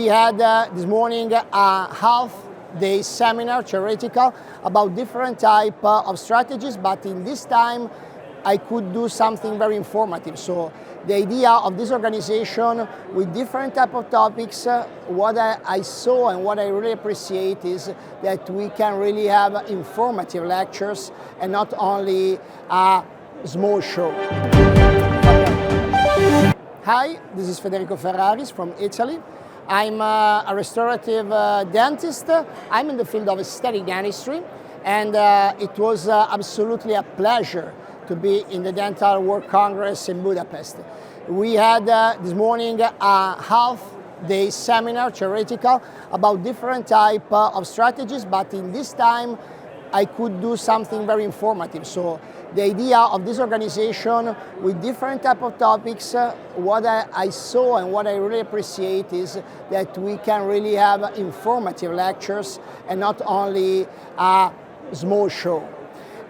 We had this morning a half-day seminar, theoretical, about different type of strategies, but in this time I could do something very informative. So the idea of this organization with different type of topics, what I saw and what I really appreciate is that we can really have informative lectures and not only a small show. Hi, this is Federico Ferraris from Italy. I'm a restorative dentist. I'm in the field of aesthetic dentistry, and it was absolutely a pleasure to be in the Dental World Congress in Budapest. We had this morning a half-day seminar, theoretical, about different type of strategies, but in this time I could do something very informative. So the idea of this organization with different type of topics, what I saw and what I really appreciate is that we can really have informative lectures and not only a small show.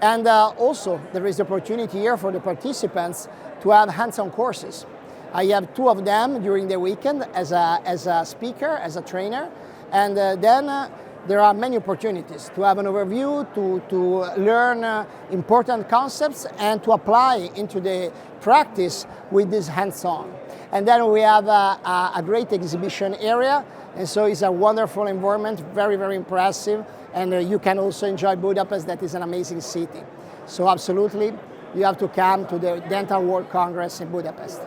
And also there is the opportunity here for the participants to have hands-on courses. I have 2 of them during the weekend as a speaker, as a trainer, and then there are many opportunities to have an overview, to learn important concepts and to apply into the practice with this hands-on. And then we have a great exhibition area, and so it's a wonderful environment, very, very impressive, and you can also enjoy Budapest, that is an amazing city. So absolutely, you have to come to the Dental World Congress in Budapest.